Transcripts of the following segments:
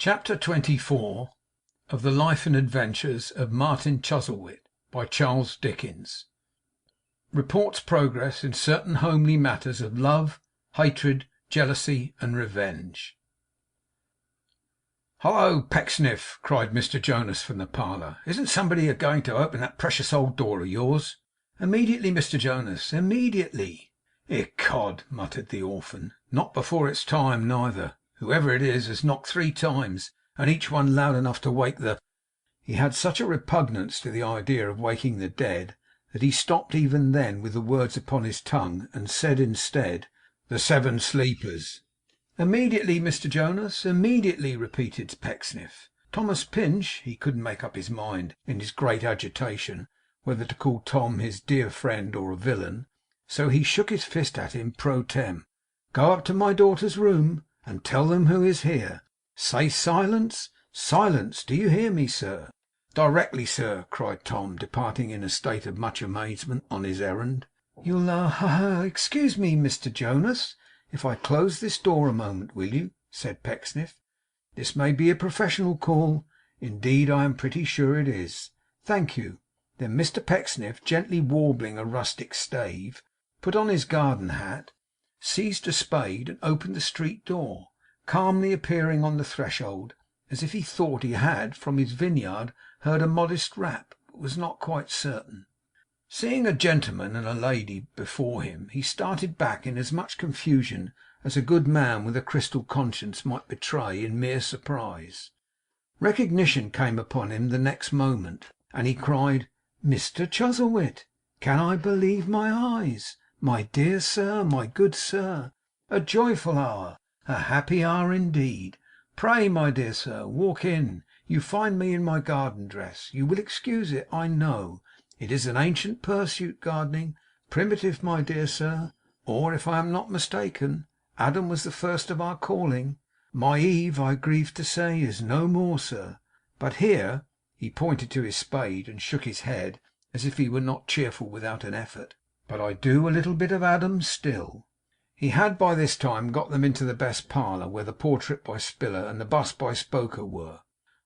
Chapter 24 of the Life and Adventures of Martin Chuzzlewit, by Charles Dickens. Reports progress in certain homely matters of love, hatred, jealousy, and revenge. 'Hallo, Pecksniff!' cried Mr Jonas from the parlour. 'Isn't somebody a going to open that precious old door of yours?' 'Immediately, Mr Jonas, immediately.' 'Ecod!' muttered the orphan. 'Not before it's time, neither. Whoever it is has knocked 3 times, and each one loud enough to wake the—' He had such a repugnance to the idea of waking the dead, that he stopped even then with the words upon his tongue, and said instead, 'The 7 Sleepers.' 'Immediately, Mr Jonas, immediately,' repeated Pecksniff. Thomas Pinch, he couldn't make up his mind, in his great agitation, whether to call Tom his dear friend or a villain, so he shook his fist at him pro tem. 'Go up to my daughter's room, and tell them who is here. Say silence! Silence! Do you hear me, sir?' 'Directly, sir,' cried Tom, departing in a state of much amazement on his errand. 'You'll excuse me, Mr Jonas, if I close this door a moment, will you?' said Pecksniff. 'This may be a professional call. Indeed I am pretty sure it is. Thank you.' Then Mr Pecksniff, gently warbling a rustic stave, put on his garden hat, seized a spade, and opened the street door, calmly appearing on the threshold, as if he thought he had from his vineyard heard a modest rap, but was not quite certain. Seeing a gentleman and a lady before him, he started back in as much confusion as a good man with a crystal conscience might betray in mere surprise. Recognition came upon him the next moment, and he cried, 'Mr Chuzzlewit! Can I believe my eyes? My dear sir, my good sir! A joyful hour! A happy hour indeed! Pray, my dear sir, walk in. You find me in my garden dress. You will excuse it, I know. It is an ancient pursuit, gardening. Primitive, my dear sir. Or, if I am not mistaken, Adam was the first of our calling. My Eve, I grieve to say, is no more, sir. But here,' he pointed to his spade, and shook his head as if he were not cheerful without an effort, 'but I do a little bit of Adam still.' He had by this time got them into the best parlour, where the portrait by Spiller and the bust by Spoker were.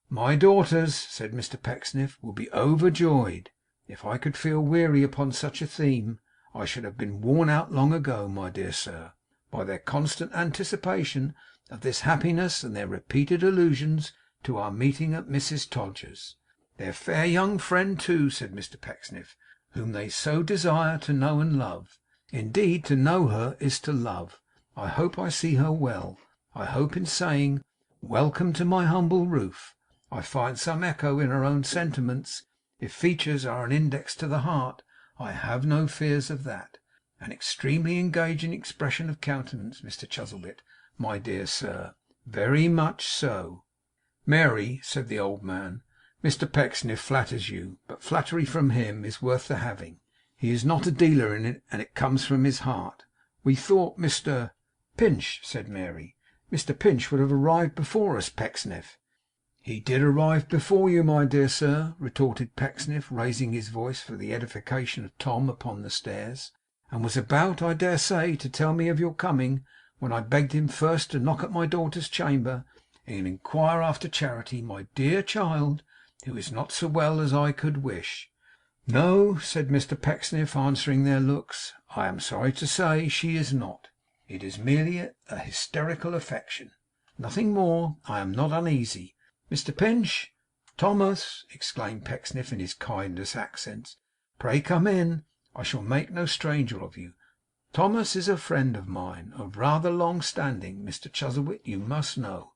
'My daughters,' said Mr Pecksniff, 'will be overjoyed. If I could feel weary upon such a theme, I should have been worn out long ago, my dear sir, by their constant anticipation of this happiness, and their repeated allusions to our meeting at Mrs Todgers's. Their fair young friend too,' said Mr Pecksniff, 'whom they so desire to know and love. Indeed, to know her is to love. I hope I see her well. I hope in saying, "Welcome to my humble roof," I find some echo in her own sentiments. If features are an index to the heart, I have no fears of that. An extremely engaging expression of countenance, Mr Chuzzlewit, my dear sir. Very much so.' 'Mary,' said the old man, 'Mr Pecksniff flatters you, but flattery from him is worth the having. He is not a dealer in it, and it comes from his heart. We thought Mr ' 'Pinch,' said Mary. 'Mr Pinch would have arrived before us, Pecksniff.' 'He did arrive before you, my dear sir,' retorted Pecksniff, raising his voice for the edification of Tom upon the stairs, 'and was about, I dare say, to tell me of your coming, when I begged him first to knock at my daughter's chamber, and inquire after Charity, my dear child, who is not so well as I could wish.' 'No,' said Mr Pecksniff, answering their looks, 'I am sorry to say she is not. It is merely a hysterical affection. Nothing more. I am not uneasy. Mr Pinch!' 'Thomas!' exclaimed Pecksniff in his kindest accents. 'Pray come in. I shall make no stranger of you. Thomas is a friend of mine, of rather long standing, Mr Chuzzlewit, you must know.'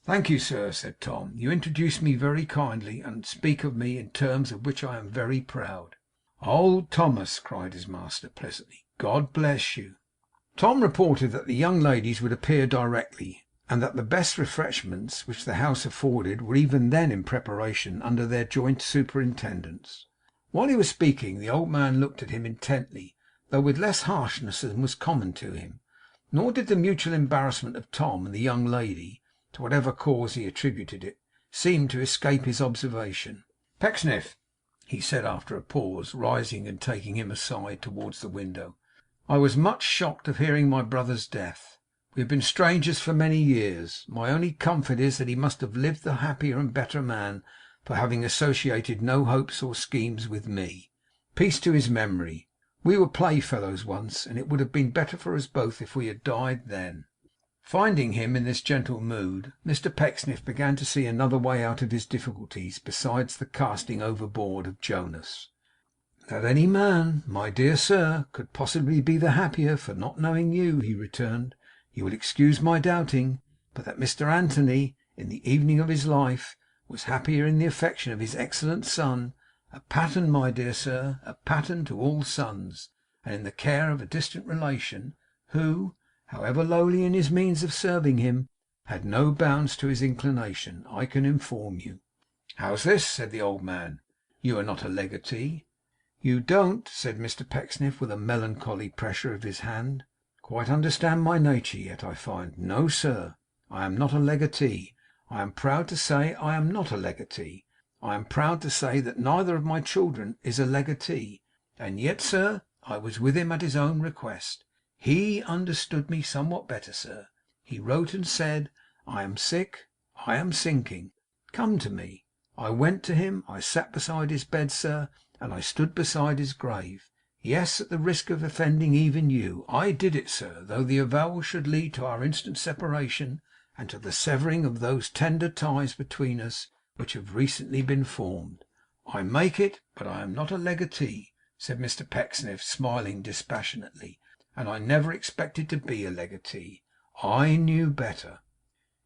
'Thank you, sir,' said Tom. 'You introduce me very kindly, and speak of me in terms of which I am very proud.' 'Old Thomas!' cried his master, pleasantly. 'God bless you!' Tom reported that the young ladies would appear directly, and that the best refreshments which the house afforded were even then in preparation under their joint superintendence. While he was speaking, the old man looked at him intently, though with less harshness than was common to him. Nor did the mutual embarrassment of Tom and the young lady, to whatever cause he attributed it, seem to escape his observation. 'Pecksniff,' he said after a pause, rising and taking him aside towards the window, 'I was much shocked of hearing my brother's death. We have been strangers for many years. My only comfort is that he must have lived the happier and better man for having associated no hopes or schemes with me. Peace to his memory! We were playfellows once, and it would have been better for us both if we had died then.' Finding him in this gentle mood, Mr Pecksniff began to see another way out of his difficulties besides the casting overboard of Jonas. 'That any man, my dear sir, could possibly be the happier for not knowing you,' he returned, 'you will excuse my doubting; but that Mr Anthony, in the evening of his life, was happier in the affection of his excellent son, a pattern, my dear sir, a pattern to all sons, and in the care of a distant relation, who, however lowly in his means of serving him, had no bounds to his inclination, I can inform you.' 'How's this?' said the old man. 'You are not a legatee?' 'You don't,' said Mr Pecksniff, with a melancholy pressure of his hand, 'quite understand my nature yet, I find. No, sir, I am not a legatee. I am proud to say I am not a legatee. I am proud to say that neither of my children is a legatee. And yet, sir, I was with him at his own request. He understood me somewhat better, sir. He wrote and said, "I am sick, I am sinking. Come to me." I went to him. I sat beside his bed, sir, and I stood beside his grave. Yes, at the risk of offending even you, I did it, sir, though the avowal should lead to our instant separation, and to the severing of those tender ties between us which have recently been formed. I make it, but I am not a legatee,' said Mr Pecksniff, smiling dispassionately, 'and I never expected to be a legatee. I knew better.'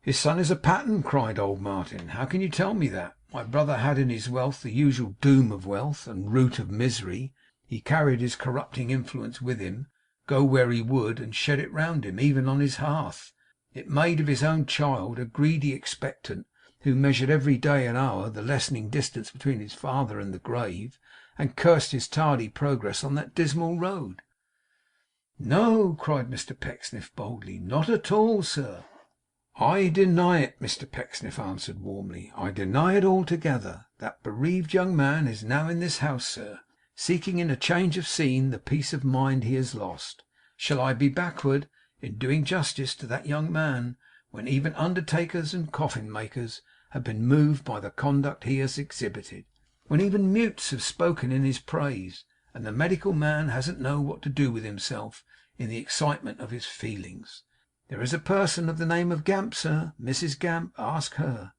'His son is a pattern!' cried old Martin. 'How can you tell me that? My brother had in his wealth the usual doom of wealth, and root of misery. He carried his corrupting influence with him, go where he would, and shed it round him, even on his hearth. It made of his own child a greedy expectant, who measured every day and hour the lessening distance between his father and the grave, and cursed his tardy progress on that dismal road.' 'No,' cried Mr Pecksniff boldly. 'Not at all, sir.' 'I deny it,' Mr Pecksniff answered warmly. 'I deny it altogether. That bereaved young man is now in this house, sir, seeking in a change of scene the peace of mind he has lost. Shall I be backward in doing justice to that young man, when even undertakers and coffin makers have been moved by the conduct he has exhibited; when even mutes have spoken in his praise, and the medical man hasn't known what to do with himself in the excitement of his feelings? There is a person of the name of Gamp, sir, Mrs Gamp. Ask her.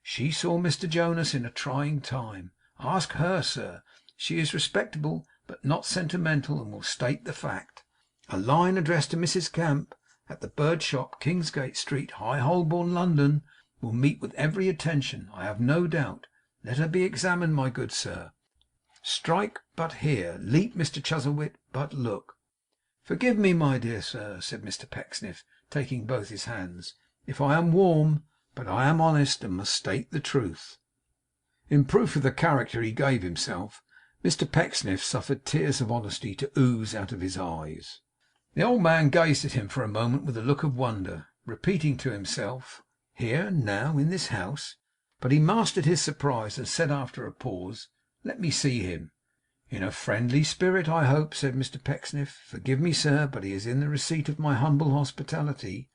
She saw Mr Jonas in a trying time. Ask her, sir. She is respectable, but not sentimental, and will state the fact. A line addressed to Mrs Gamp, at the Bird Shop, Kingsgate Street, High Holborn, London, will meet with every attention, I have no doubt. Let her be examined, my good sir. Strike but hear. Leap, Mr Chuzzlewit, but look.' 'Forgive me, my dear sir,' said Mr Pecksniff, taking both his hands, 'if I am warm, but I am honest, and must state the truth.' In proof of the character he gave himself, Mr Pecksniff suffered tears of honesty to ooze out of his eyes. The old man gazed at him for a moment with a look of wonder, repeating to himself, 'Here, now, in this house!' But he mastered his surprise, and said after a pause, 'Let me see him.' 'In a friendly spirit, I hope,' said Mr Pecksniff. 'Forgive me, sir, but he is in the receipt of my humble hospitality.'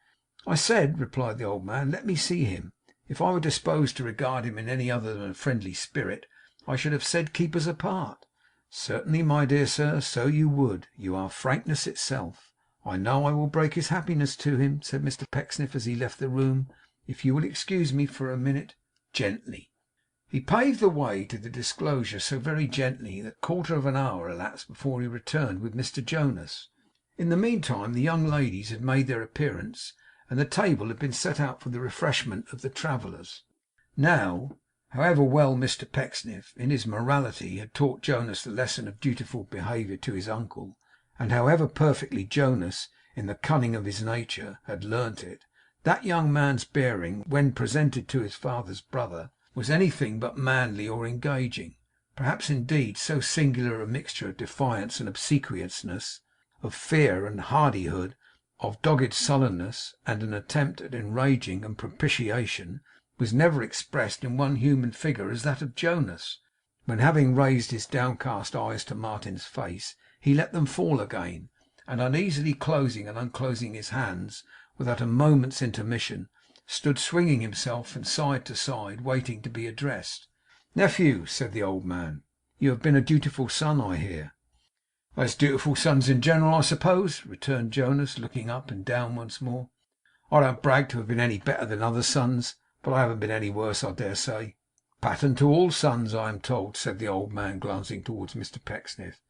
'I said,' replied the old man, 'let me see him. If I were disposed to regard him in any other than a friendly spirit, I should have said keep us apart.' 'Certainly, my dear sir, so you would. You are frankness itself. I know I will break his happiness to him,' said Mr Pecksniff as he left the room, 'if you will excuse me for a minute. Gently.' He paved the way to the disclosure so very gently, that quarter of an hour elapsed before he returned with Mr Jonas. In the meantime the young ladies had made their appearance, and the table had been set out for the refreshment of the travellers. Now, however well Mr Pecksniff, in his morality, had taught Jonas the lesson of dutiful behaviour to his uncle, and however perfectly Jonas, in the cunning of his nature, had learnt it, that young man's bearing, when presented to his father's brother, was anything but manly or engaging. Perhaps, indeed, so singular a mixture of defiance and obsequiousness, of fear and hardihood, of dogged sullenness, and an attempt at enraging and propitiation, was never expressed in one human figure as that of Jonas, when, having raised his downcast eyes to Martin's face, he let them fall again, and uneasily closing and unclosing his hands, without a moment's intermission, stood swinging himself from side to side, waiting to be addressed. 'Nephew,' said the old man, 'you have been a dutiful son, I hear.' 'As dutiful sons in general, I suppose,' returned Jonas, looking up and down once more. 'I don't brag to have been any better than other sons, but I haven't been any worse, I dare say.' 'Pattern to all sons, I am told,' said the old man, glancing towards Mr Pecksniff.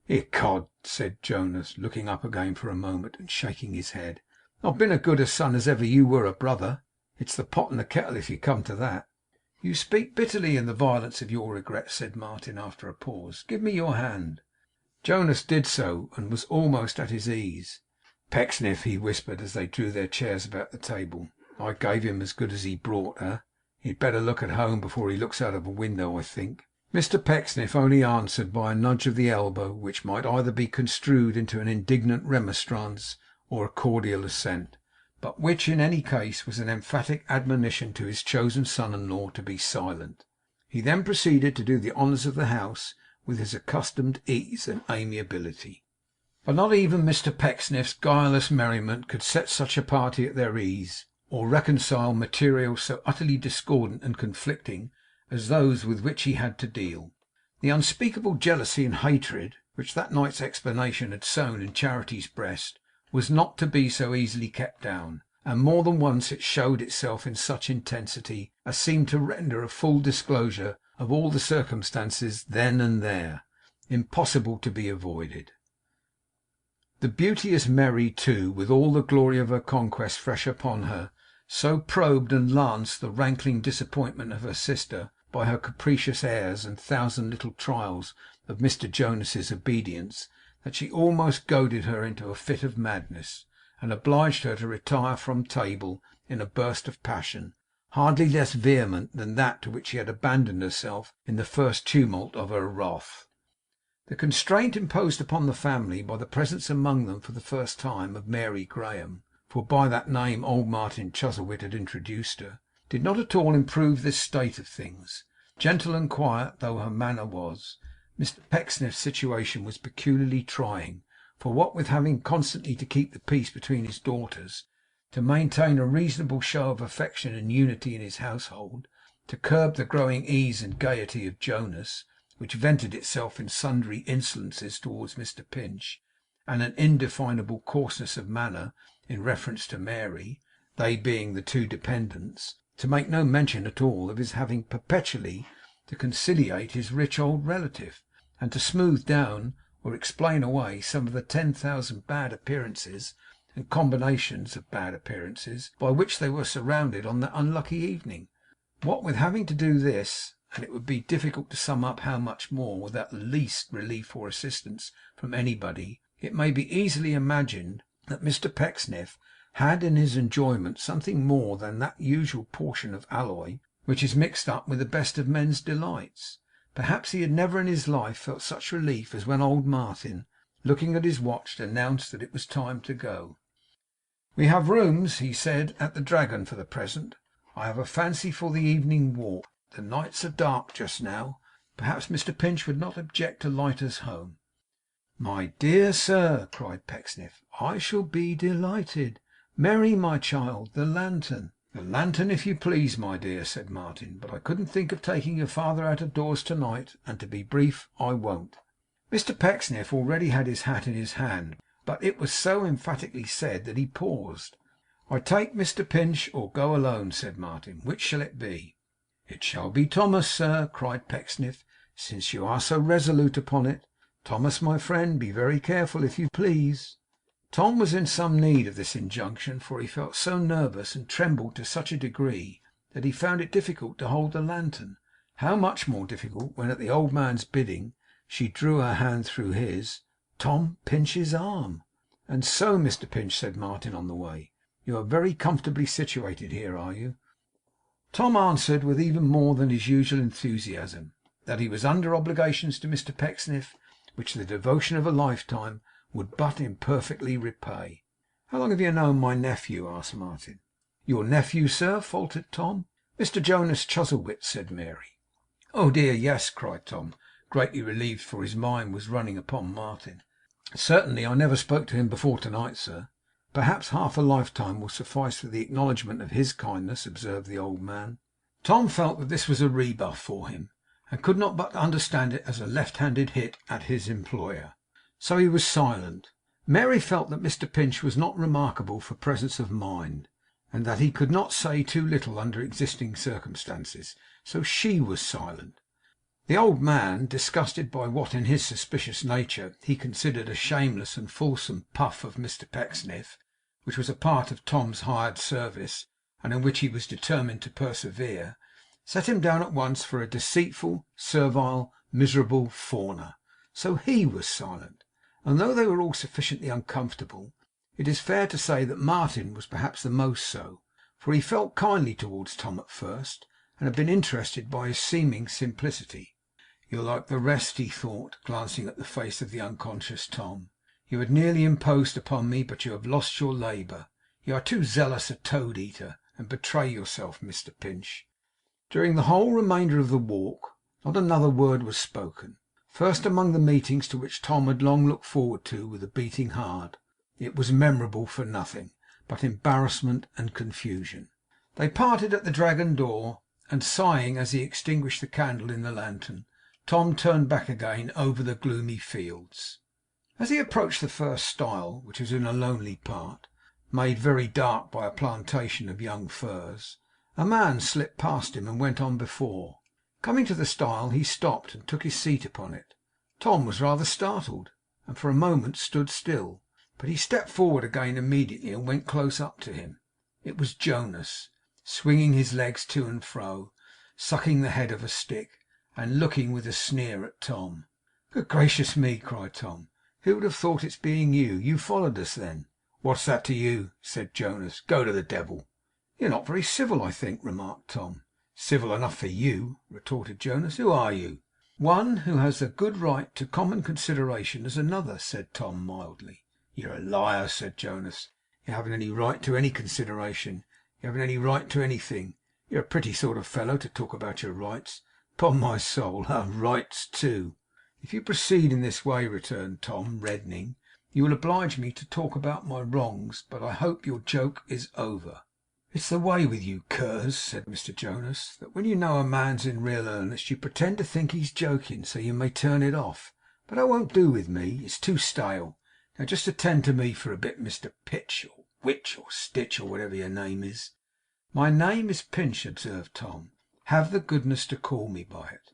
'Ecod,' said Jonas, looking up again for a moment, and shaking his head, 'I've been as good a son as ever you were a brother. It's the pot and the kettle, if you come to that.' 'You speak bitterly in the violence of your regret,' said Martin, after a pause. 'Give me your hand.' Jonas did so, and was almost at his ease. 'Pecksniff,' he whispered, as they drew their chairs about the table, 'I gave him as good as he brought, He'd better look at home before he looks out of a window, I think.' Mr Pecksniff only answered by a nudge of the elbow, which might either be construed into an indignant remonstrance or a cordial assent, but which in any case was an emphatic admonition to his chosen son-in-law to be silent. He then proceeded to do the honours of the house with his accustomed ease and amiability. But not even Mr Pecksniff's guileless merriment could set such a party at their ease, or reconcile materials so utterly discordant and conflicting as those with which he had to deal. The unspeakable jealousy and hatred which that night's explanation had sown in Charity's breast was not to be so easily kept down, and more than once it showed itself in such intensity as seemed to render a full disclosure of all the circumstances then and there impossible to be avoided. The beauteous Merry, too, with all the glory of her conquest fresh upon her, so probed and lanced the rankling disappointment of her sister by her capricious airs and thousand little trials of Mr Jonas's obedience, that she almost goaded her into a fit of madness, and obliged her to retire from table in a burst of passion, hardly less vehement than that to which she had abandoned herself in the first tumult of her wrath. The constraint imposed upon the family by the presence among them for the first time of Mary Graham, for by that name old Martin Chuzzlewit had introduced her, did not at all improve this state of things. Gentle and quiet though her manner was, Mr Pecksniff's situation was peculiarly trying; for what with having constantly to keep the peace between his daughters, to maintain a reasonable show of affection and unity in his household, to curb the growing ease and gaiety of Jonas, which vented itself in sundry insolences towards Mr Pinch, and an indefinable coarseness of manner in reference to Mary, they being the two dependents, to make no mention at all of his having perpetually to conciliate his rich old relative, and to smooth down or explain away some of the 10,000 bad appearances and combinations of bad appearances by which they were surrounded on that unlucky evening. What with having to do this, and it would be difficult to sum up how much more, without the least relief or assistance from anybody, it may be easily imagined that Mr Pecksniff had in his enjoyment something more than that usual portion of alloy which is mixed up with the best of men's delights. Perhaps he had never in his life felt such relief as when old Martin, looking at his watch, announced that it was time to go. 'We have rooms,' he said, 'at the Dragon for the present. I have a fancy for the evening walk. The nights are dark just now. Perhaps Mr Pinch would not object to light us home.' 'My dear sir,' cried Pecksniff, 'I shall be delighted. Mary, my child, the lantern.' 'The lantern, if you please, my dear,' said Martin. 'But I couldn't think of taking your father out of doors to night, and to be brief, I won't.' Mr Pecksniff already had his hat in his hand, but it was so emphatically said that he paused. 'I take Mr Pinch, or go alone,' said Martin. 'Which shall it be?' 'It shall be Thomas, sir,' cried Pecksniff, 'since you are so resolute upon it. Thomas, my friend, be very careful, if you please.' Tom was in some need of this injunction, for he felt so nervous and trembled to such a degree that he found it difficult to hold the lantern. How much more difficult when, at the old man's bidding, she drew her hand through his. Tom pinch his arm. 'And so, Mr Pinch,' said Martin on the way, 'you are very comfortably situated here, are you?' Tom answered, with even more than his usual enthusiasm, that he was under obligations to Mr Pecksniff which the devotion of a lifetime would but imperfectly repay. 'How long have you known my nephew?' asked Martin. 'Your nephew, sir?' faltered Tom. 'Mr Jonas Chuzzlewit,' said Mary. 'Oh dear, yes!' cried Tom, greatly relieved, for his mind was running upon Martin. 'Certainly I never spoke to him before to night, sir. Perhaps half a lifetime will suffice for the acknowledgment of his kindness,' observed the old man. Tom felt that this was a rebuff for him, and could not but understand it as a left-handed hit at his employer. So he was silent. Mary felt that Mr Pinch was not remarkable for presence of mind, and that he could not say too little under existing circumstances, so she was silent. The old man, disgusted by what in his suspicious nature he considered a shameless and fulsome puff of Mr Pecksniff, which was a part of Tom's hired service, and in which he was determined to persevere, set him down at once for a deceitful, servile, miserable fawner. So he was silent; and though they were all sufficiently uncomfortable, it is fair to say that Martin was perhaps the most so, for he felt kindly towards Tom at first, and had been interested by his seeming simplicity. 'You're like the rest,' he thought, glancing at the face of the unconscious Tom. 'You had nearly imposed upon me, but you have lost your labour. You are too zealous a toad eater, and betray yourself, Mr Pinch.' During the whole remainder of the walk, not another word was spoken. First among the meetings to which Tom had long looked forward to with a beating heart, it was memorable for nothing but embarrassment and confusion. They parted at the Dragon door, and sighing as he extinguished the candle in the lantern, Tom turned back again over the gloomy fields. As he approached the first stile, which was in a lonely part, made very dark by a plantation of young firs, a man slipped past him and went on before. Coming to the stile, he stopped and took his seat upon it. Tom was rather startled, and for a moment stood still; but he stepped forward again immediately, and went close up to him. It was Jonas, swinging his legs to and fro, sucking the head of a stick, and looking with a sneer at Tom. 'Good gracious me!' cried Tom. 'Who would have thought its being you? You followed us, then?' 'What's that to you?' said Jonas. 'Go to the devil!' 'You're not very civil, I think,' remarked Tom. 'Civil enough for you,' retorted Jonas. 'Who are you?' 'One who has as good right to common consideration as another,' said Tom, mildly. 'You're a liar,' said Jonas. 'You haven't any right to any consideration. You haven't any right to anything. You're a pretty sort of fellow to talk about your rights. 'Pon my soul! Rights too!' 'If you proceed in this way,' returned Tom, reddening, 'you will oblige me to talk about my wrongs. But I hope your joke is over.' 'It's the way with you curs,' said Mr Jonas, 'that when you know a man's in real earnest, you pretend to think he's joking, so you may turn it off. But that won't do with me. It's too stale. Now just attend to me for a bit, Mr Pitch, or Witch, or Stitch, or whatever your name is.' 'My name is Pinch,' observed Tom. 'Have the goodness to call me by it.'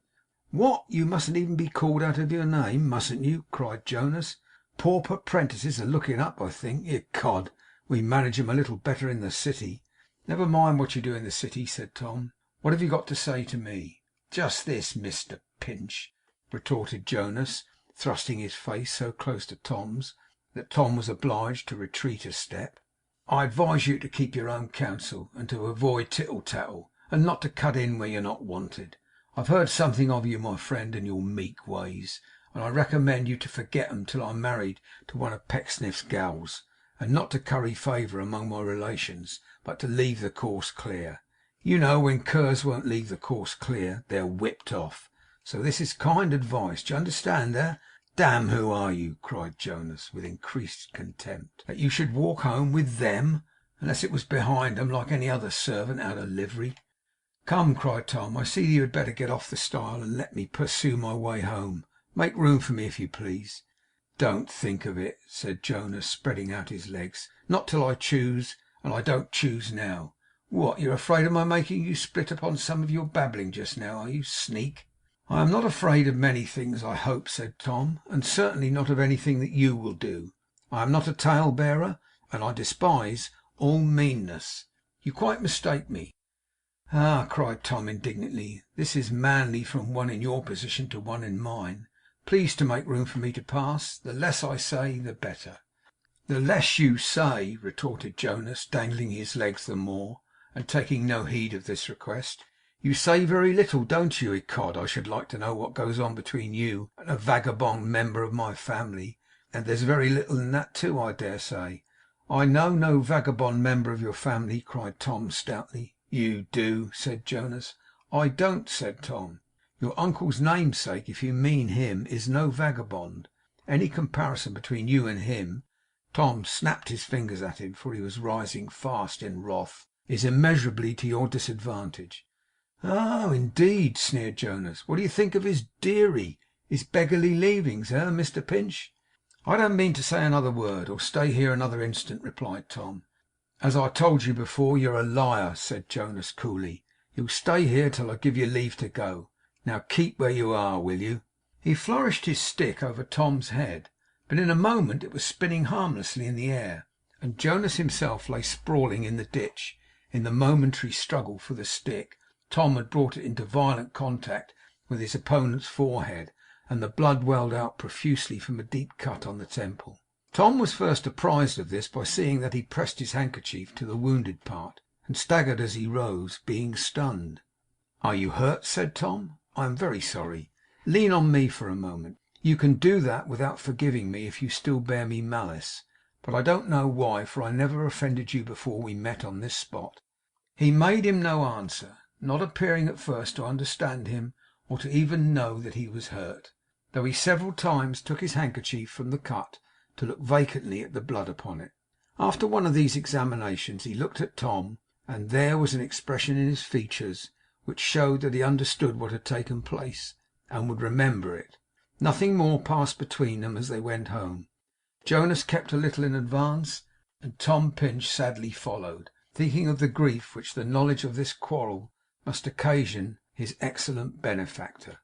'What! You mustn't even be called out of your name, mustn't you?' cried Jonas. 'Pauper 'prentices are looking up, I think. Ecod! We manage 'em a little better in the city.' 'Never mind what you do in the city,' said Tom. 'What have you got to say to me?' 'Just this, Mr Pinch,' retorted Jonas, thrusting his face so close to Tom's that Tom was obliged to retreat a step. 'I advise you to keep your own counsel, and to avoid tittle tattle, and not to cut in where you're not wanted. I've heard something of you, my friend, and your meek ways, and I recommend you to forget 'em till I'm married to one of Pecksniff's gals, and not to curry favour among my relations, but to leave the course clear. You know, when curs won't leave the course clear, they're whipped off. So this is kind advice. Do you understand, eh?' 'Damme, who are you,' cried Jonas, with increased contempt, 'that you should walk home with them, unless it was behind 'em, like any other servant out of livery?' 'Come!' cried Tom. 'I see that you had better get off the stile, and let me pursue my way home. Make room for me, if you please.' 'Don't think of it,' said Jonas, spreading out his legs. 'Not till I choose, and I don't choose now. What! You're afraid of my making you split upon some of your babbling just now, are you, sneak?' 'I am not afraid of many things, I hope,' said Tom, 'and certainly not of anything that you will do. I am not a tale bearer, and I despise all meanness. You quite mistake me.' 'Ah!' cried Tom, indignantly. 'This is manly from one in your position to one in mine. Please to make room for me to pass. The less I say, the better.' 'The less you say,' retorted Jonas, dangling his legs the more, and taking no heed of this request. 'You say very little, don't you? Ecod, I should like to know what goes on between you and a vagabond member of my family. And there's very little in that too, I dare say.' 'I know no vagabond member of your family,' cried Tom, stoutly. 'You do,' said Jonas. 'I don't,' said Tom. 'Your uncle's namesake, if you mean him, is no vagabond. Any comparison between you and him Tom snapped his fingers at him, for he was rising fast in wrath. "Is immeasurably to your disadvantage." "Oh, indeed!" sneered Jonas. "What do you think of his dearie? His beggarly leavings, Mr Pinch?" "I don't mean to say another word, or stay here another instant," replied Tom. "As I told you before, you're a liar," said Jonas, coolly. "You'll stay here till I give you leave to go. Now keep where you are, will you?" He flourished his stick over Tom's head, but in a moment it was spinning harmlessly in the air, and Jonas himself lay sprawling in the ditch. In the momentary struggle for the stick, Tom had brought it into violent contact with his opponent's forehead, and the blood welled out profusely from a deep cut on the temple. Tom was first apprised of this by seeing that he pressed his handkerchief to the wounded part, and staggered as he rose, being stunned. "Are you hurt?" said Tom. "I am very sorry. Lean on me for a moment. You can do that without forgiving me, if you still bear me malice. But I don't know why, for I never offended you before we met on this spot." He made him no answer, not appearing at first to understand him, or to even know that he was hurt, though he several times took his handkerchief from the cut to look vacantly at the blood upon it. After one of these examinations he looked at Tom, and there was an expression in his features which showed that he understood what had taken place, and would remember it. Nothing more passed between them as they went home. Jonas kept a little in advance, and Tom Pinch sadly followed, thinking of the grief which the knowledge of this quarrel must occasion his excellent benefactor.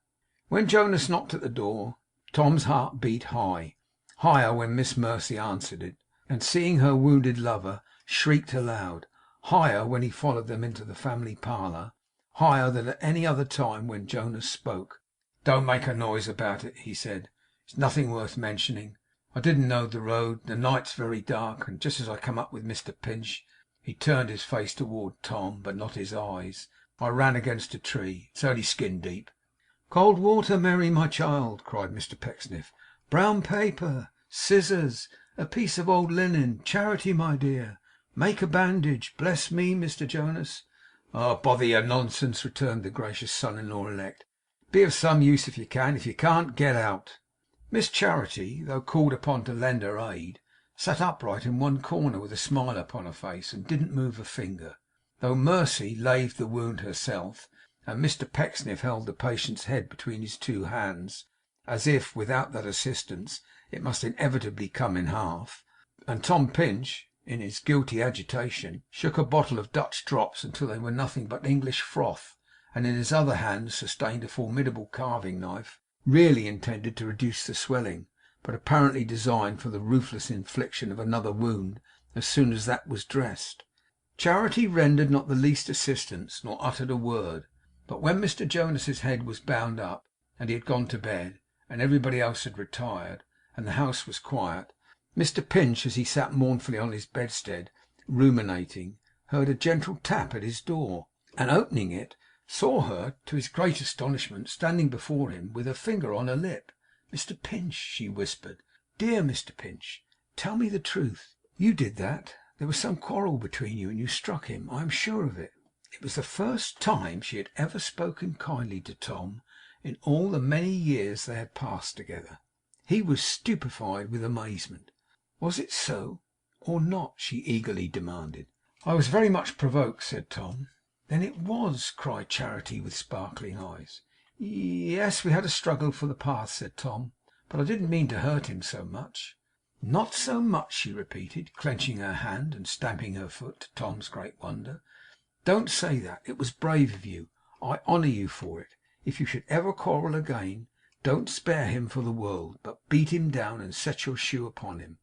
When Jonas knocked at the door, Tom's heart beat high; higher when Miss Mercy answered it, and seeing her wounded lover, shrieked aloud; higher when he followed them into the family parlour; higher than at any other time when Jonas spoke. "Don't make a noise about it," he said. "It's nothing worth mentioning. I didn't know the road. The night's very dark, and just as I come up with Mr Pinch," he turned his face toward Tom, but not his eyes, "I ran against a tree. It's only skin deep." "Cold water, Mary, my child," cried Mr Pecksniff. "Brown paper, scissors, a piece of old linen. Charity, my dear, make a bandage. Bless me, Mr Jonas." "Oh, bother your nonsense," returned the gracious son-in-law elect. "Be of some use if you can. If you can't, get out." Miss Charity, though called upon to lend her aid, sat upright in one corner with a smile upon her face, and didn't move a finger. Though Mercy laved the wound herself, and Mr Pecksniff held the patient's head between his two hands, as if, without that assistance, it must inevitably come in half, and Tom Pinch, in his guilty agitation, shook a bottle of Dutch drops until they were nothing but English froth, and in his other hand sustained a formidable carving knife, really intended to reduce the swelling, but apparently designed for the ruthless infliction of another wound as soon as that was dressed. Charity rendered not the least assistance, nor uttered a word. But when Mr Jonas's head was bound up, and he had gone to bed, and everybody else had retired, and the house was quiet, Mr Pinch, as he sat mournfully on his bedstead, ruminating, heard a gentle tap at his door, and opening it, saw her, to his great astonishment, standing before him with her finger on her lip. "Mr Pinch," she whispered, "dear Mr Pinch, tell me the truth. You did that. There was some quarrel between you, and you struck him. I am sure of it." It was the first time she had ever spoken kindly to Tom in all the many years they had passed together. He was stupefied with amazement. "Was it so, or not?" she eagerly demanded. "I was very much provoked," said Tom. "Then it was!" cried Charity with sparkling eyes. "Yes, we had a struggle for the path," said Tom, "but I didn't mean to hurt him so much." "Not so much!" she repeated, clenching her hand and stamping her foot, to Tom's great wonder. "Don't say that. It was brave of you. I honour you for it. If you should ever quarrel again, don't spare him for the world, but beat him down and set your shoe upon him.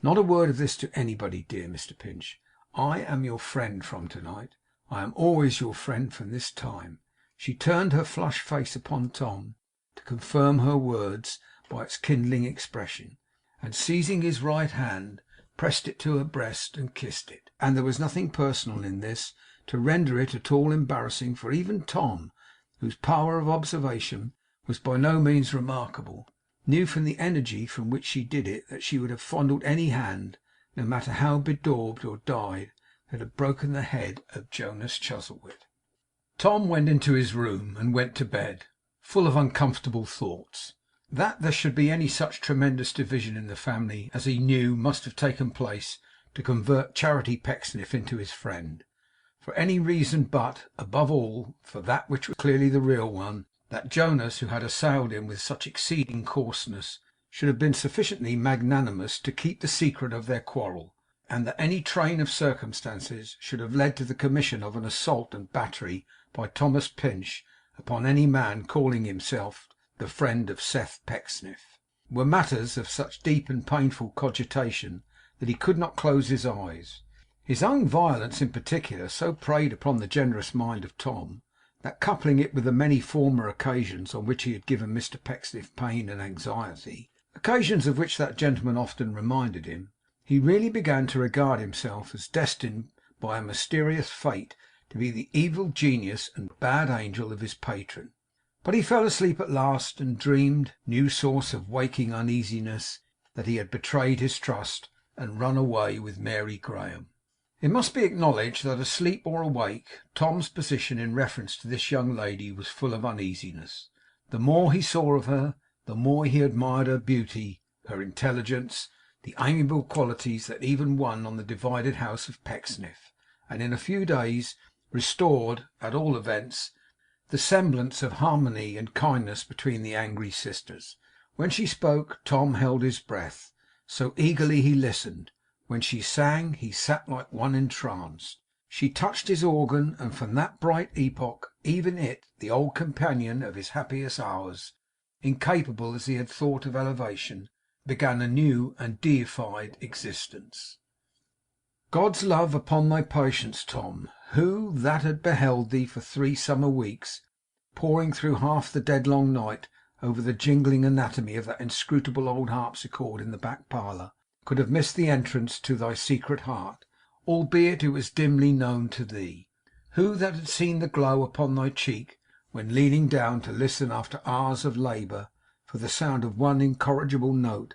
Not a word of this to anybody, dear Mr Pinch. I am your friend from tonight. I am always your friend from this time." She turned her flushed face upon Tom, to confirm her words by its kindling expression, and seizing his right hand, pressed it to her breast and kissed it. And there was nothing personal in this to render it at all embarrassing, for even Tom, whose power of observation was by no means remarkable, knew from the energy from which she did it that she would have fondled any hand, no matter how bedaubed or dyed, that had broken the head of Jonas Chuzzlewit. Tom went into his room and went to bed, full of uncomfortable thoughts. That there should be any such tremendous division in the family as he knew must have taken place to convert Charity Pecksniff into his friend, for any reason but, above all, for that which was clearly the real one, that Jonas, who had assailed him with such exceeding coarseness, should have been sufficiently magnanimous to keep the secret of their quarrel, and that any train of circumstances should have led to the commission of an assault and battery by Thomas Pinch upon any man calling himself the friend of Seth Pecksniff, were matters of such deep and painful cogitation that he could not close his eyes. His own violence in particular so preyed upon the generous mind of Tom, that coupling it with the many former occasions on which he had given Mr Pecksniff pain and anxiety, occasions of which that gentleman often reminded him, he really began to regard himself as destined by a mysterious fate to be the evil genius and bad angel of his patron. But he fell asleep at last, and dreamed, new source of waking uneasiness, that he had betrayed his trust and run away with Mary Graham. It must be acknowledged that, asleep or awake, Tom's position in reference to this young lady was full of uneasiness. The more he saw of her, the more he admired her beauty, her intelligence, the amiable qualities that even won on the divided house of Pecksniff, and in a few days restored, at all events, the semblance of harmony and kindness between the angry sisters. When she spoke, Tom held his breath, so eagerly he listened. When she sang, he sat like one entranced. She touched his organ, and from that bright epoch, even it, the old companion of his happiest hours, incapable as he had thought of elevation, began a new and deified existence. God's love upon thy patience, Tom, who that had beheld thee for 3 summer weeks, poring through half the dead long night over the jingling anatomy of that inscrutable old harpsichord in the back parlour, could have missed the entrance to thy secret heart, albeit it was dimly known to thee? Who that had seen the glow upon thy cheek, when leaning down to listen after hours of labour for the sound of one incorrigible note,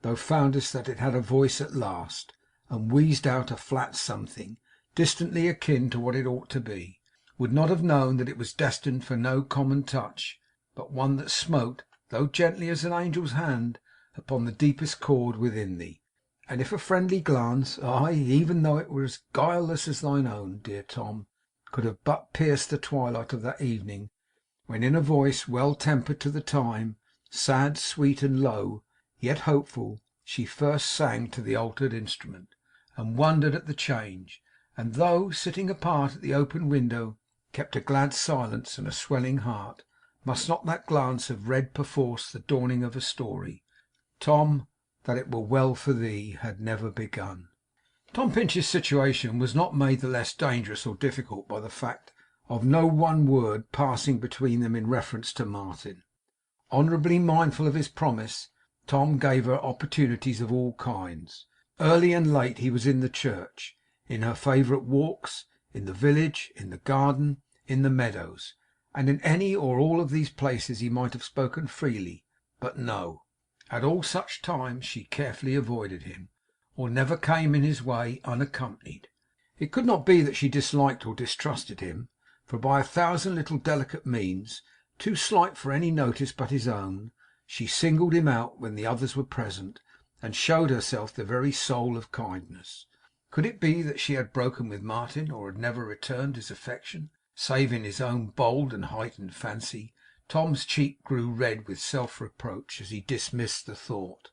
thou foundest that it had a voice at last, and wheezed out a flat something, distantly akin to what it ought to be, would not have known that it was destined for no common touch, but one that smote, though gently as an angel's hand, upon the deepest chord within thee. And if a friendly glance, aye, even though it were as guileless as thine own, dear Tom, could have but pierced the twilight of that evening, when in a voice well tempered to the time, sad, sweet, and low, yet hopeful, she first sang to the altered instrument, and wondered at the change, and though, sitting apart at the open window, kept a glad silence and a swelling heart, must not that glance have read perforce the dawning of a story, Tom, that it were well for thee had never begun? Tom Pinch's situation was not made the less dangerous or difficult by the fact of no one word passing between them in reference to Martin. Honourably mindful of his promise, Tom gave her opportunities of all kinds. Early and late he was in the church, in her favourite walks, in the village, in the garden, in the meadows, and in any or all of these places he might have spoken freely. But no, at all such times she carefully avoided him, or never came in his way unaccompanied. It could not be that she disliked or distrusted him, for by 1,000 little delicate means, too slight for any notice but his own, she singled him out when the others were present, and showed herself the very soul of kindness. Could it be that she had broken with Martin, or had never returned his affection, save in his own bold and heightened fancy? Tom's cheek grew red with self-reproach as he dismissed the thought.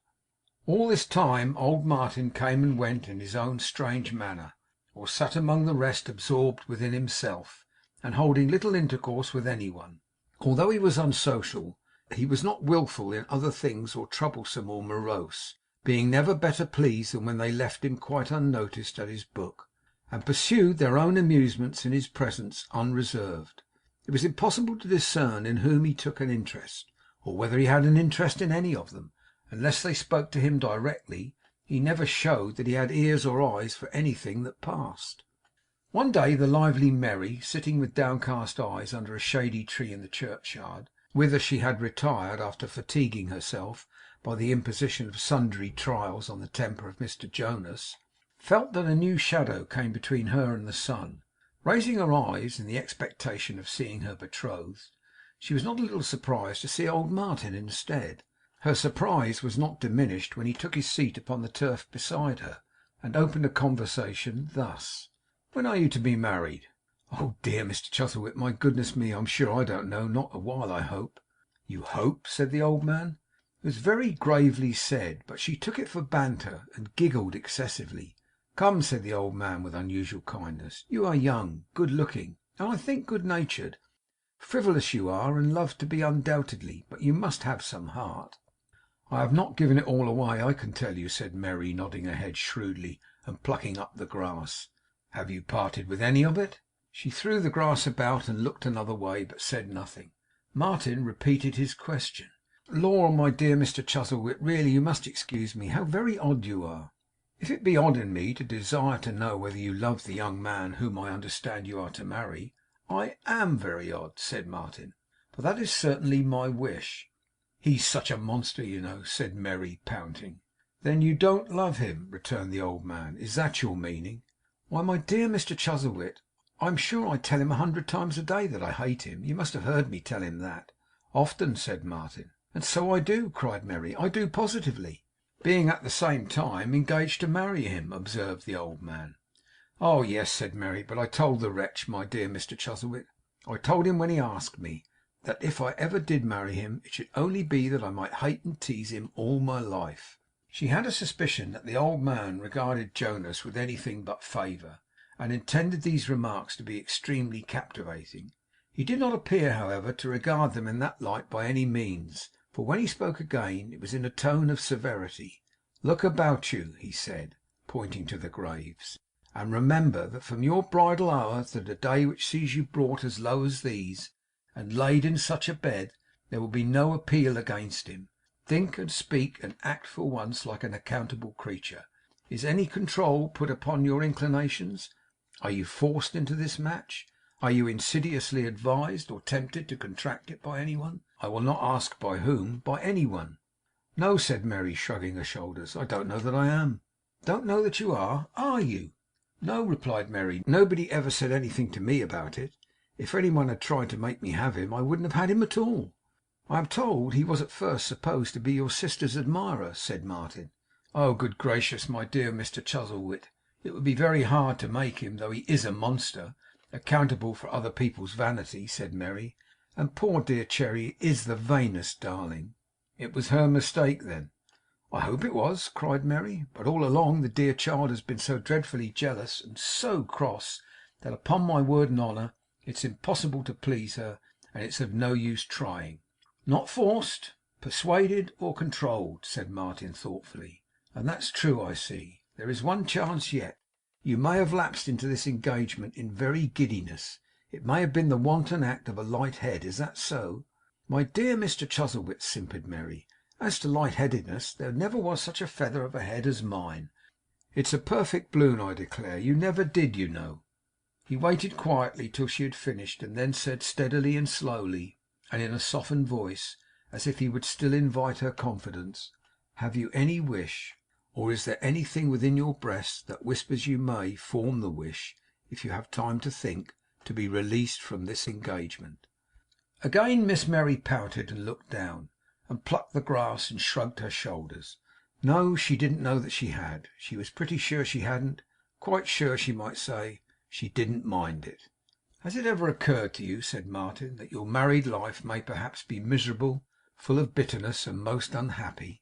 All this time old Martin came and went in his own strange manner, or sat among the rest absorbed within himself, and holding little intercourse with any one. Although he was unsocial, he was not wilful in other things, or troublesome, or morose, being never better pleased than when they left him quite unnoticed at his book, and pursued their own amusements in his presence unreserved. It was impossible to discern in whom he took an interest, or whether he had an interest in any of them. Unless they spoke to him directly, he never showed that he had ears or eyes for anything that passed. One day the lively Merry, sitting with downcast eyes under a shady tree in the churchyard, whither she had retired after fatiguing herself by the imposition of sundry trials on the temper of Mr Jonas, felt that a new shadow came between her and the sun. Raising her eyes in the expectation of seeing her betrothed, she was not a little surprised to see old Martin instead. Her surprise was not diminished when he took his seat upon the turf beside her, and opened a conversation thus: 'When are you to be married?' 'Oh dear, Mr Chuzzlewit, my goodness me, I'm sure I don't know. Not a while, I hope.' 'You hope?' said the old man. It was very gravely said, but she took it for banter, and giggled excessively. 'Come,' said the old man with unusual kindness, 'you are young, good looking, and I think good natured. Frivolous you are, and love to be undoubtedly, but you must have some heart.' 'I have not given it all away, I can tell you,' said Merry, nodding her head shrewdly, and plucking up the grass. 'Have you parted with any of it?' She threw the grass about, and looked another way, but said nothing. Martin repeated his question. 'Lor, my dear Mr Chuzzlewit, really you must excuse me. How very odd you are!' 'If it be odd in me to desire to know whether you love the young man whom I understand you are to marry, I AM very odd,' said Martin, 'for that is certainly my wish.' 'He's such a monster, you know,' said Merry, pouting. 'Then you don't love him?' returned the old man. 'Is that your meaning?' 'Why, my dear Mr Chuzzlewit, I am sure I tell him 100 times a day that I hate him. You must have heard me tell him that.' 'Often,' said Martin. 'And so I do,' cried Merry. 'I do positively.' 'Being at the same time engaged to marry him,' observed the old man. 'Oh yes,' said Merry. 'But I told the wretch, my dear Mr Chuzzlewit, I told him when he asked me, that if I ever did marry him, it should only be that I might hate and tease him all my life.' She had a suspicion that the old man regarded Jonas with anything but favour, and intended these remarks to be extremely captivating. He did not appear, however, to regard them in that light by any means, for when he spoke again, it was in a tone of severity. 'Look about you,' he said, pointing to the graves, 'and remember that from your bridal hour to the day which sees you brought as low as these, and laid in such a bed, there will be no appeal against him. Think and speak and act for once like an accountable creature. Is any control put upon your inclinations? Are you forced into this match? Are you insidiously advised or tempted to contract it by any one? I will not ask by whom. By any one?' 'No,' said Merry, shrugging her shoulders. 'I don't know that I am.' 'Don't know that you are? Are you?' 'No,' replied Merry. 'Nobody ever said anything to me about it. If any one had tried to make me have him, I wouldn't have had him at all.' 'I am told he was at first supposed to be your sister's admirer,' said Martin. 'Oh, good gracious, my dear Mr Chuzzlewit, it would be very hard to make him, though he IS a monster, accountable for other people's vanity,' said Merry. 'And poor dear Cherry is the vainest darling.' 'It was her mistake, then?' 'I hope it was,' cried Merry. 'But all along the dear child has been so dreadfully jealous, and so cross, that upon my word and honour it's impossible to please her, and it's of no use trying.' 'Not forced, persuaded, or controlled,' said Martin thoughtfully. 'And that's true, I see. There is one chance yet. You may have lapsed into this engagement in very giddiness. It may have been the wanton act of a light head. Is that so?' 'My dear Mr Chuzzlewit,' simpered Merry, 'as to light-headedness, there never was such a feather of a head as mine. It's a perfect balloon, I declare. You never did, you know.' He waited quietly till she had finished, and then said steadily and slowly, and in a softened voice, as if he would still invite her confidence: 'Have you any wish, or is there anything within your breast that whispers you may form the wish, if you have time to think, to be released from this engagement?' Again Miss Merry pouted, and looked down, and plucked the grass, and shrugged her shoulders. No, she didn't know that she had. She was pretty sure she hadn't. Quite sure, she might say. She didn't mind it. 'Has it ever occurred to you,' said Martin, 'that your married life may perhaps be miserable, full of bitterness, and most unhappy?'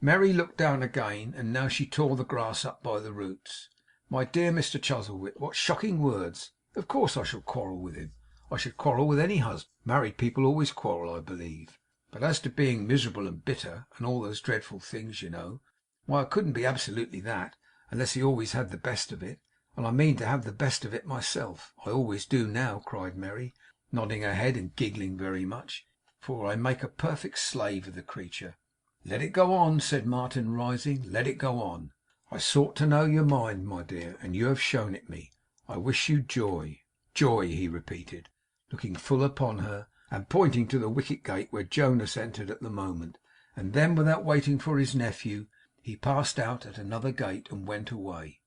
Merry looked down again, and now she tore the grass up by the roots. 'My dear Mr Chuzzlewit, what shocking words! Of course I shall quarrel with him. I should quarrel with any husband. Married people always quarrel, I believe. But as to being miserable and bitter, and all those dreadful things, you know, why I couldn't be absolutely that, unless he always had the best of it. And I mean to have the best of it myself. I always do now,' cried Merry, nodding her head and giggling very much, 'for I make a perfect slave of the creature.' 'Let it go on,' said Martin, rising. 'Let it go on. I sought to know your mind, my dear, and you have shown it me. I wish you joy. Joy,' he repeated, looking full upon her, and pointing to the wicket gate where Jonas entered at the moment. And then, without waiting for his nephew, he passed out at another gate, and went away.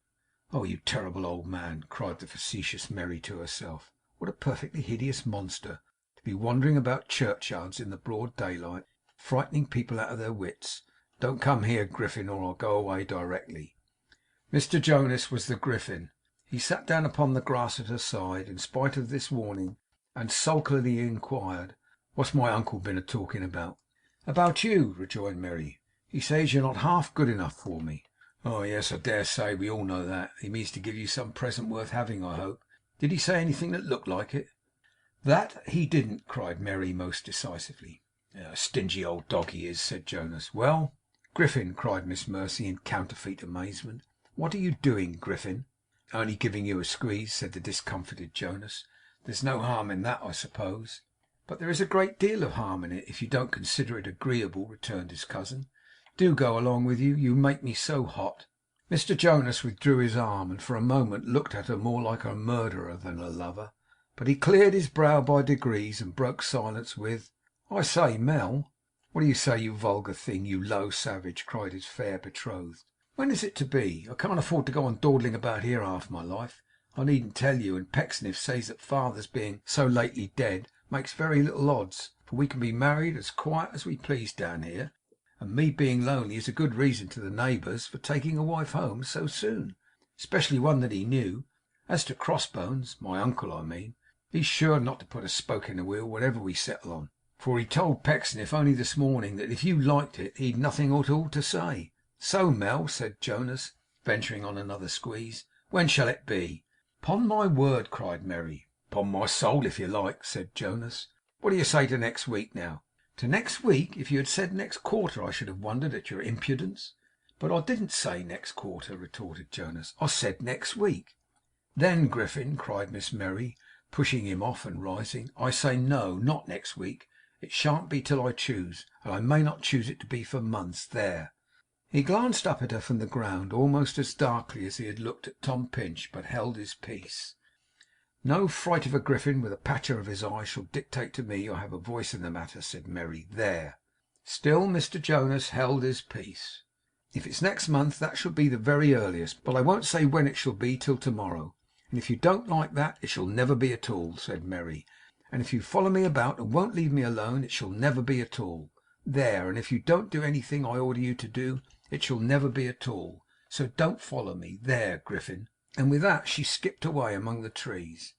'Oh, you terrible old man!' cried the facetious Merry to herself. 'What a perfectly hideous monster, to be wandering about churchyards in the broad daylight, frightening people out of their wits. Don't come here, Griffin, or I'll go away directly.' Mr Jonas was the Griffin. He sat down upon the grass at her side, in spite of this warning, and sulkily inquired, 'What's my uncle been a talking about?' 'About you,' rejoined Merry. 'He says you're not half good enough for me.' 'Oh yes, I dare say. We all know that. He means to give you some present worth having, I hope. Did he say anything that looked like it?' 'That he didn't,' cried Merry, most decisively. 'A stingy old dog he is,' said Jonas. 'Well?' 'Griffin!' cried Miss Mercy, in counterfeit amazement. 'What are you doing, Griffin?' 'Only giving you a squeeze,' said the discomfited Jonas. 'There's no harm in that, I suppose?' 'But there is a great deal of harm in it, if you don't consider it agreeable,' returned his cousin. 'Do go along with you. You make me so hot.' Mr Jonas withdrew his arm, and for a moment looked at her more like a murderer than a lover. But he cleared his brow by degrees, and broke silence with, 'I say, Mel.' 'What do you say, you vulgar thing, you low savage?' cried his fair betrothed. 'When is it to be? I can't afford to go on dawdling about here half my life. I needn't tell you, and Pecksniff says that father's being so lately dead makes very little odds, for we can be married as quiet as we please down here, and me being lonely is a good reason to the neighbours for taking a wife home so soon, especially one that he knew. As to Crossbones, my uncle I mean, he's sure not to put a spoke in the wheel whatever we settle on, for he told Pecksniff only this morning that if you liked it he'd nothing at all to say. So, Mel,' said Jonas, venturing on another squeeze, 'when shall it be?' ''Pon my word!' cried Merry. ''Pon my soul, if you like,' said Jonas. 'What do you say to next week, now?' 'To next week! If you had said next quarter, I should have wondered at your impudence.' 'But I didn't say next quarter,' retorted Jonas. 'I said next week.' 'Then, Griffin,' cried Miss Merry, pushing him off and rising, 'I say no, not next week. It shan't be till I choose, and I may not choose it to be for months. There!' He glanced up at her from the ground, almost as darkly as he had looked at Tom Pinch, but held his peace. 'No fright of a Griffin with a patcher of his eye shall dictate to me or have a voice in the matter,' said Merry. 'There!' Still Mr Jonas held his peace. 'If it's next month, that shall be the very earliest, but I won't say when it shall be till to morrow. And if you don't like that, it shall never be at all,' said Merry. 'And if you follow me about and won't leave me alone, it shall never be at all. There! And if you don't do anything I order you to do, it shall never be at all. So don't follow me. There, Griffin!' And with that she skipped away among the trees.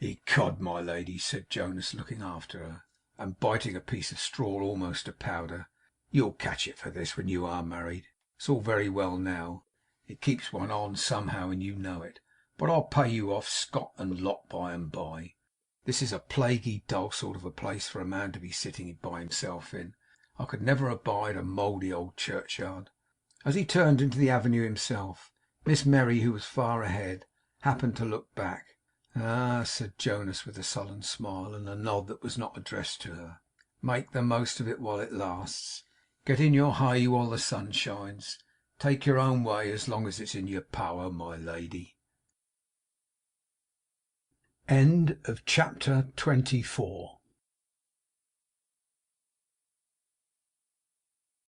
'Ecod, my lady,' said Jonas, looking after her, and biting a piece of straw almost to powder, 'you'll catch it for this when you are married. It's all very well now. It keeps one on, somehow, and you know it. But I'll pay you off, scot and lot, by and by. This is a plaguy dull sort of a place for a man to be sitting by himself in. I could never abide a mouldy old churchyard.' As he turned into the avenue himself, Miss Merry, who was far ahead, happened to look back. 'Ah!' said Jonas, with a sullen smile, and a nod that was not addressed to her. 'Make the most of it while it lasts. Get in your hay while the sun shines. Take your own way as long as it's in your power, my lady.' Chapter 24